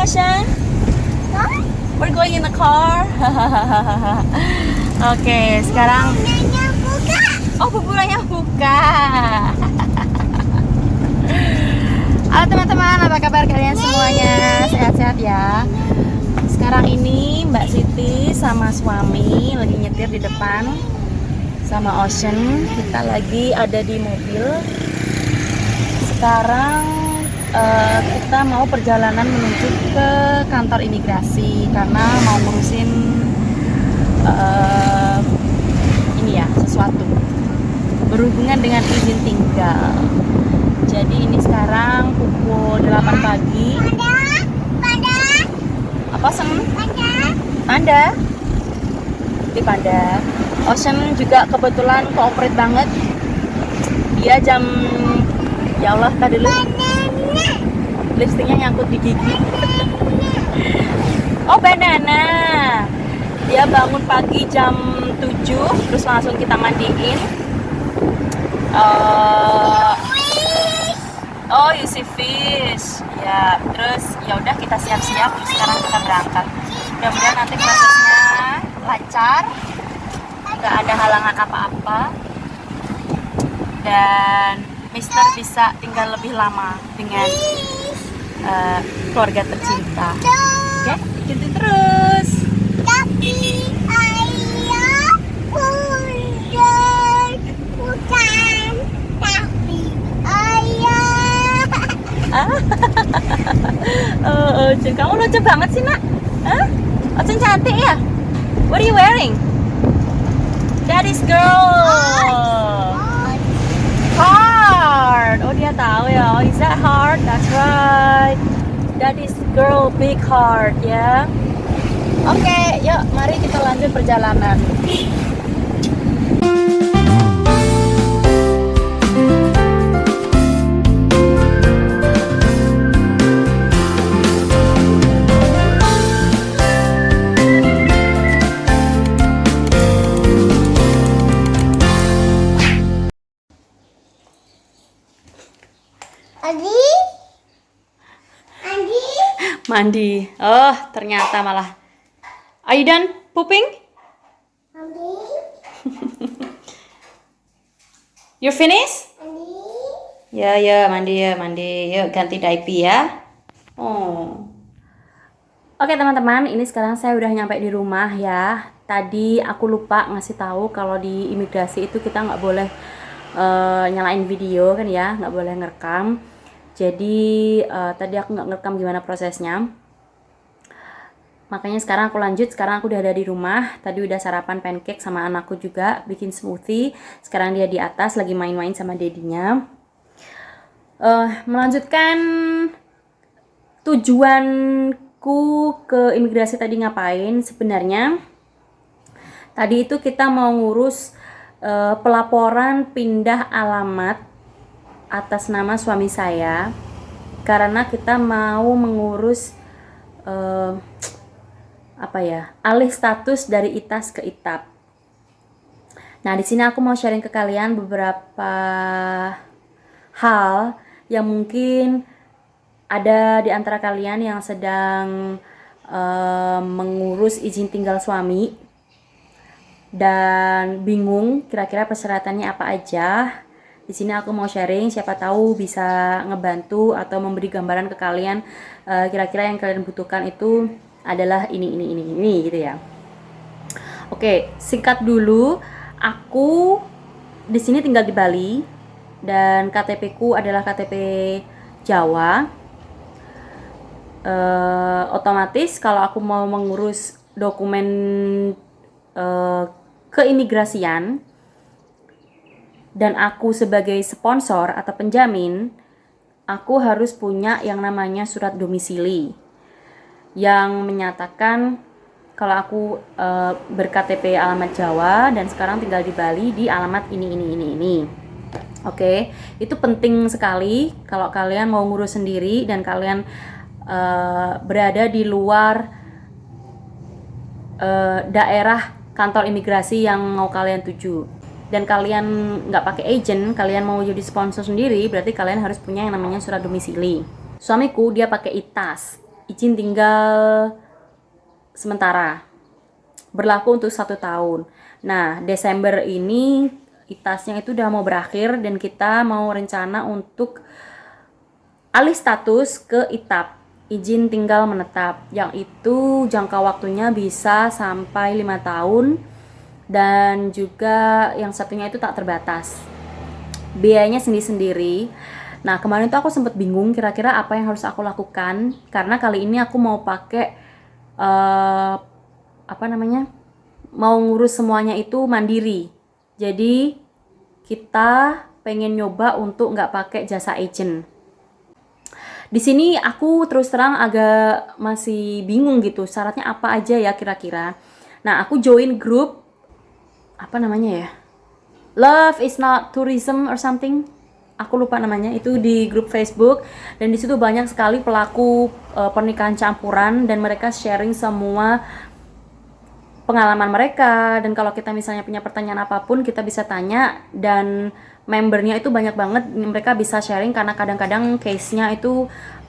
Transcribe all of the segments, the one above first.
Ocean? We're going in the car. Oke, sekarang oh, bubulannya buka. Halo teman-teman, apa kabar kalian semuanya? Sehat-sehat ya. Sekarang ini Mbak Siti sama suami lagi nyetir di depan sama Ocean. Kita lagi ada di mobil. Sekarang kita mau perjalanan menuju ke kantor imigrasi karena mau ngurusin ini ya, sesuatu berhubungan dengan izin tinggal. Jadi ini sekarang pukul 8 pagi. Apa sen? Panda? Di Panda. Ocean juga kebetulan cooperate banget. Dia jam, ya Allah, tadi dulu lipstiknya nyangkut di gigi. Oh, banana. Dia bangun pagi jam 7, terus langsung kita mandiin. Oh, you see fish. Ya, terus ya udah kita siap-siap. Terus sekarang kita berangkat. Mudah-mudahan nanti prosesnya lancar, nggak ada halangan apa-apa, dan Mister bisa tinggal lebih lama dengan keluarga tercinta. Oke, ikutin terus. Tapi ayah bukan, tapi ayah. Ocen, kamu lucu banget sih, Nak. Hah? Ocen cantik ya? What are you wearing? Daddy's girl. Heart. Oh, dia tahu ya. Oh, is that heart? That's right. Daddy's girl, big heart ya. Oke, yuk mari kita lanjut perjalanan. Mandi. Oh, ternyata malah. Are you done pooping? You finish? Ya, mandi ya, mandi. Yuk ganti diaper ya. Oh. Oke teman-teman, ini sekarang saya udah nyampe di rumah ya. Tadi aku lupa ngasih tahu kalau di imigrasi itu kita nggak boleh nyalain video kan ya, nggak boleh ngerekam. Jadi tadi aku nggak ngerekam gimana prosesnya. Makanya sekarang aku lanjut. Sekarang aku udah ada di rumah. Tadi udah sarapan pancake sama anakku juga, bikin smoothie. Sekarang dia di atas lagi main-main sama dedinya. Melanjutkan tujuanku ke imigrasi tadi ngapain? Sebenarnya tadi itu kita mau ngurus pelaporan pindah alamat atas nama suami saya karena kita mau mengurus alih status dari ITAS ke ITAP. Nah, di sini aku mau sharing ke kalian beberapa hal yang mungkin ada di antara kalian yang sedang mengurus izin tinggal suami dan bingung kira-kira persyaratannya apa aja. Di sini aku mau sharing, siapa tahu bisa ngebantu atau memberi gambaran ke kalian kira-kira yang kalian butuhkan itu adalah ini gitu ya. Oke, singkat dulu, aku di sini tinggal di Bali dan KTP ku adalah KTP Jawa. Otomatis kalau aku mau mengurus dokumen keimigrasian dan aku sebagai sponsor atau penjamin, aku harus punya yang namanya surat domisili yang menyatakan kalau aku ber-KTP alamat Jawa dan sekarang tinggal di Bali di alamat ini. Oke, itu penting sekali kalau kalian mau ngurus sendiri dan kalian berada di luar daerah kantor imigrasi yang mau kalian tuju. Dan kalian nggak pakai agent, kalian mau jadi sponsor sendiri, berarti kalian harus punya yang namanya surat domisili. Suamiku dia pakai ITAS. izin tinggal sementara, berlaku untuk 1 tahun. Nah, Desember ini ITAS-nya itu udah mau berakhir dan kita mau rencana untuk alih status ke ITAP, izin tinggal menetap, yang itu jangka waktunya bisa sampai 5 tahun dan juga yang satunya itu tak terbatas. Biayanya sendiri-sendiri. Nah, kemarin tuh aku sempat bingung kira-kira apa yang harus aku lakukan karena kali ini aku mau pakai mau ngurus semuanya itu mandiri. Jadi kita pengen nyoba untuk nggak pakai jasa agent. Di sini aku terus terang agak masih bingung gitu, syaratnya apa aja ya kira-kira. Nah, aku join grup apa namanya ya? Love is not tourism or something. Aku lupa namanya, itu di grup Facebook dan di situ banyak sekali pelaku pernikahan campuran dan mereka sharing semua pengalaman mereka, dan kalau kita misalnya punya pertanyaan apapun kita bisa tanya, dan membernya itu banyak banget, mereka bisa sharing karena kadang-kadang case-nya itu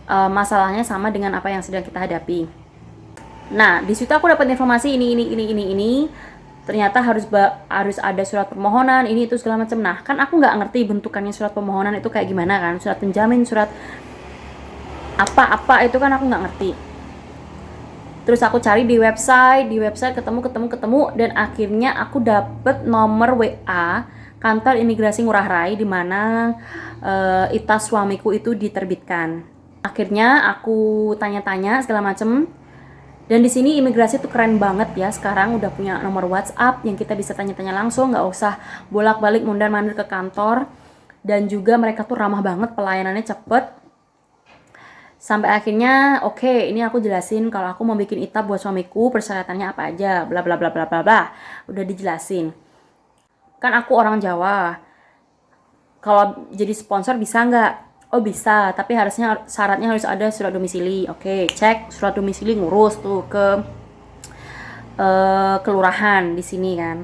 masalahnya sama dengan apa yang sedang kita hadapi. Nah, di situ aku dapat informasi ini. Ternyata harus ada surat permohonan, ini itu segala macam. Nah, kan aku nggak ngerti bentukannya surat permohonan itu kayak gimana kan, surat penjamin, surat apa itu kan aku nggak ngerti. Terus aku cari di website ketemu dan akhirnya aku dapet nomor WA kantor imigrasi Ngurah Rai di mana ITAS suamiku itu diterbitkan. Akhirnya aku tanya-tanya segala macem. Dan di sini imigrasi tuh keren banget ya, sekarang udah punya nomor WhatsApp yang kita bisa tanya-tanya langsung, nggak usah bolak-balik mondar-mandir ke kantor. Dan juga mereka tuh ramah banget, pelayanannya cepet. Sampai akhirnya ini aku jelasin kalau aku mau bikin ITAP buat suamiku, persyaratannya apa aja, bla bla bla bla bla bla. Udah dijelasin. Kan aku orang Jawa. Kalau jadi sponsor bisa nggak? Oh bisa, tapi syaratnya harus ada surat domisili. Oke, cek surat domisili, ngurus tuh ke kelurahan di sini kan.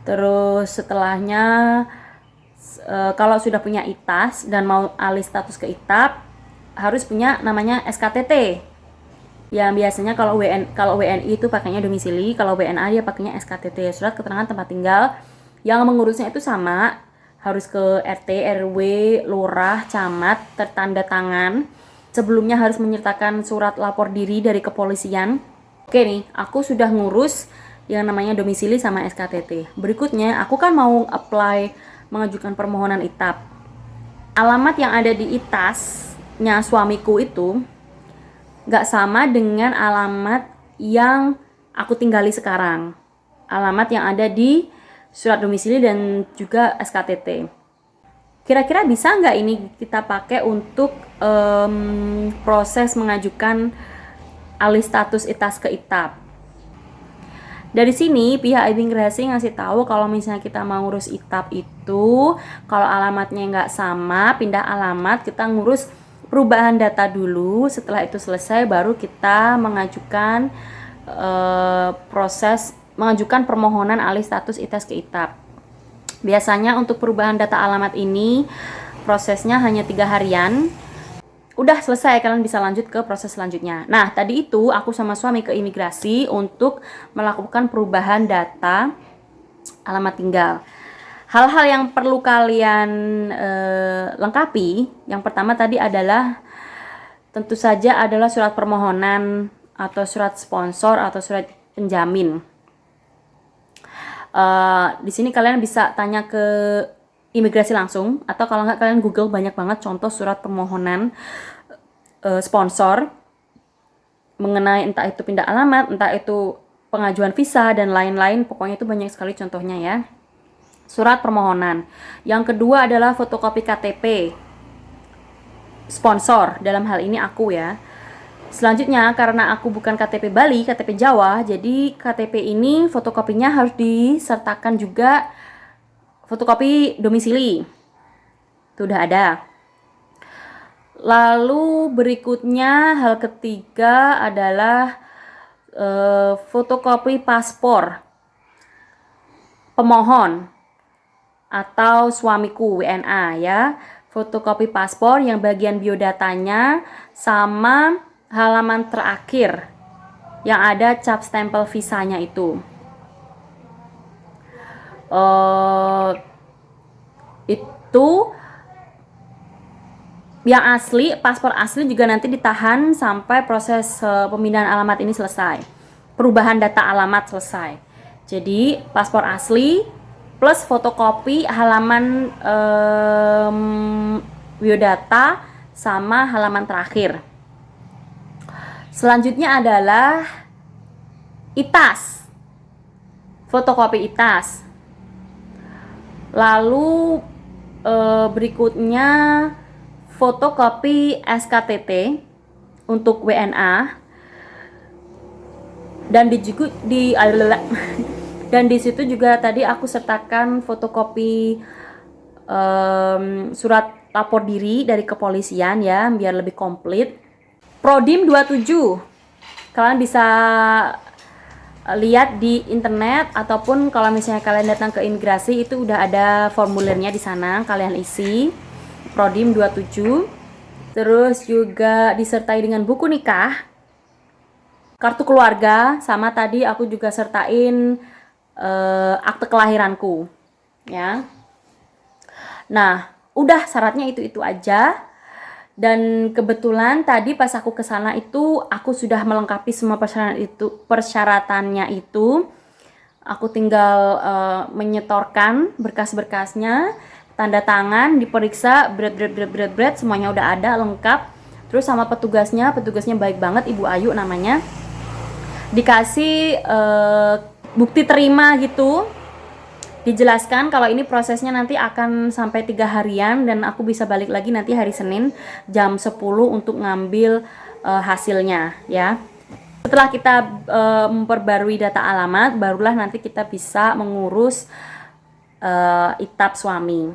Terus setelahnya kalau sudah punya ITAS dan mau alih status ke ITAP, harus punya namanya SKTT. Yang biasanya kalau WNI itu pakainya domisili, kalau WNA dia pakainya SKTT, surat keterangan tempat tinggal. Yang mengurusnya itu sama, harus ke RT, RW, lurah, camat, tertanda tangan. Sebelumnya harus menyertakan surat lapor diri dari kepolisian. Oke nih, aku sudah ngurus yang namanya domisili sama SKTT. Berikutnya, aku kan mau apply mengajukan permohonan ITAP. Alamat yang ada di ITAS-nya suamiku itu nggak sama dengan alamat yang aku tinggali sekarang. Alamat yang ada di surat domisili dan juga SKTT. Kira-kira bisa nggak ini kita pakai untuk proses mengajukan alih status ITAS ke ITAP? Dari sini pihak imigrasi ngasih tahu kalau misalnya kita mau ngurus ITAP itu, kalau alamatnya nggak sama, pindah alamat, kita ngurus perubahan data dulu. Setelah itu selesai, baru kita mengajukan proses mengajukan permohonan alih status ITAS ke ITAP. Biasanya untuk perubahan data alamat ini prosesnya hanya 3 harian. Udah selesai, kalian bisa lanjut ke proses selanjutnya. Nah, tadi itu aku sama suami ke imigrasi untuk melakukan perubahan data alamat tinggal. Hal-hal yang perlu kalian lengkapi, yang pertama tadi adalah tentu saja adalah surat permohonan atau surat sponsor atau surat penjamin. Di sini kalian bisa tanya ke imigrasi langsung, atau kalau nggak kalian Google, banyak banget contoh surat permohonan sponsor mengenai entah itu pindah alamat, entah itu pengajuan visa dan lain-lain. Pokoknya itu banyak sekali contohnya ya. Surat permohonan. Yang kedua adalah fotokopi KTP sponsor, dalam hal ini aku ya. Selanjutnya, karena aku bukan KTP Bali, KTP Jawa, jadi KTP ini fotokopinya harus disertakan juga fotokopi domisili. Itu udah ada. Lalu berikutnya, hal ketiga adalah fotokopi paspor pemohon atau suamiku, WNA ya. Fotokopi paspor yang bagian biodatanya sama halaman terakhir yang ada cap stempel visanya itu. Itu yang asli, paspor asli juga nanti ditahan sampai proses pemindahan alamat ini selesai. Perubahan data alamat selesai. Jadi paspor asli plus fotokopi halaman biodata sama halaman terakhir. Selanjutnya adalah ITAS. Fotokopi ITAS. Lalu berikutnya fotokopi SKTT untuk WNA. Dan di situ juga tadi aku sertakan fotokopi surat lapor diri dari kepolisian ya, biar lebih komplit. Prodim 27. Kalian bisa lihat di internet ataupun kalau misalnya kalian datang ke imigrasi itu udah ada formulirnya di sana, kalian isi. Prodim 27. Terus juga disertai dengan buku nikah, kartu keluarga, sama tadi aku juga sertain akte kelahiranku ya. Nah, udah syaratnya itu aja. Dan kebetulan tadi pas aku kesana itu aku sudah melengkapi semua persyaratannya itu. Aku tinggal menyetorkan berkas-berkasnya, tanda tangan, diperiksa, berat, semuanya udah ada lengkap. Terus sama petugasnya baik banget, Ibu Ayu namanya. Dikasih bukti terima gitu. Dijelaskan kalau ini prosesnya nanti akan sampai 3 harian dan aku bisa balik lagi nanti hari Senin jam 10 untuk ngambil hasilnya ya. Setelah kita memperbarui data alamat, barulah nanti kita bisa mengurus ITAP suami.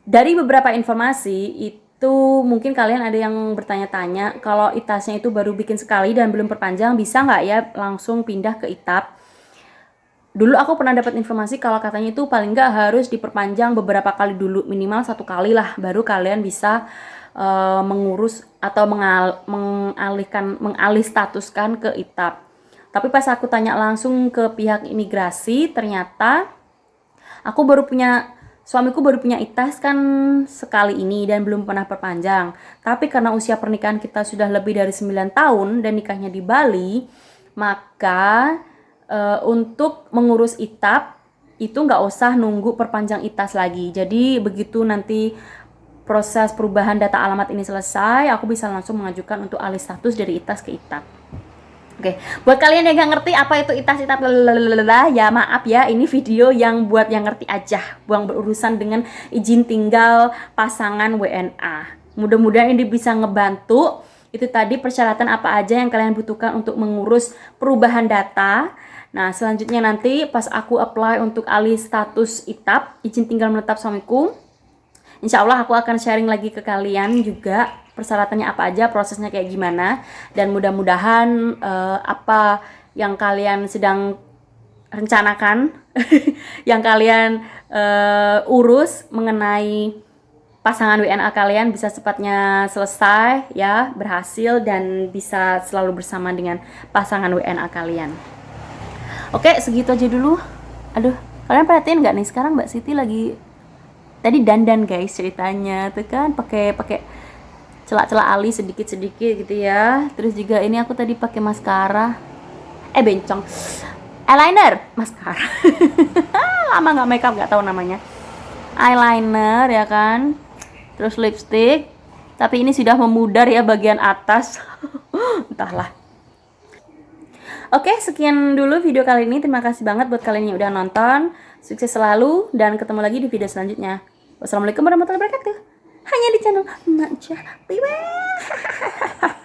Dari beberapa informasi itu mungkin kalian ada yang bertanya-tanya, kalau ITAS-nya itu baru bikin sekali dan belum perpanjang, bisa nggak ya langsung pindah ke ITAP? Dulu aku pernah dapat informasi kalau katanya itu paling nggak harus diperpanjang beberapa kali dulu, minimal 1 kali lah, baru kalian bisa mengurus atau mengalih statuskan ke ITAP. Tapi pas aku tanya langsung ke pihak imigrasi, ternyata suamiku baru punya ITAS kan sekali ini dan belum pernah perpanjang. Tapi karena usia pernikahan kita sudah lebih dari 9 tahun dan nikahnya di Bali, maka untuk mengurus ITAP itu nggak usah nunggu perpanjang ITAS lagi. Jadi begitu nanti proses perubahan data alamat ini selesai, aku bisa langsung mengajukan untuk alih status dari ITAS ke ITAP. Oke, buat kalian yang nggak ngerti apa itu ITAS, ITAP, ya maaf ya, ini video yang buat yang ngerti aja, buang berurusan dengan izin tinggal pasangan WNA. Mudah-mudahan ini bisa ngebantu. Itu tadi persyaratan apa aja yang kalian butuhkan untuk mengurus perubahan data. Nah, selanjutnya nanti pas aku apply untuk alih status ITAP, izin tinggal menetap suamiku, insya Allah aku akan sharing lagi ke kalian juga persyaratannya apa aja, prosesnya kayak gimana. Dan mudah-mudahan apa yang kalian sedang rencanakan, yang kalian urus mengenai pasangan WNA kalian bisa cepatnya selesai ya, berhasil dan bisa selalu bersama dengan pasangan WNA kalian. Oke, segitu aja dulu. Aduh, kalian perhatiin nggak nih sekarang Mbak Siti lagi tadi dandan guys ceritanya tuh kan, pakai celak-celak alis sedikit-sedikit gitu ya. Terus juga ini aku tadi pakai maskara. Bencong. Eyeliner, maskara. Lama nggak makeup, nggak tahu namanya. Eyeliner ya kan. Terus lipstick. Tapi ini sudah memudar ya bagian atas. Entahlah. Oke, sekian dulu video kali ini. Terima kasih banget buat kalian yang udah nonton. Sukses selalu dan ketemu lagi di video selanjutnya. Wassalamualaikum warahmatullahi wabarakatuh. Hanya di channel Mak Jah. Bye bye.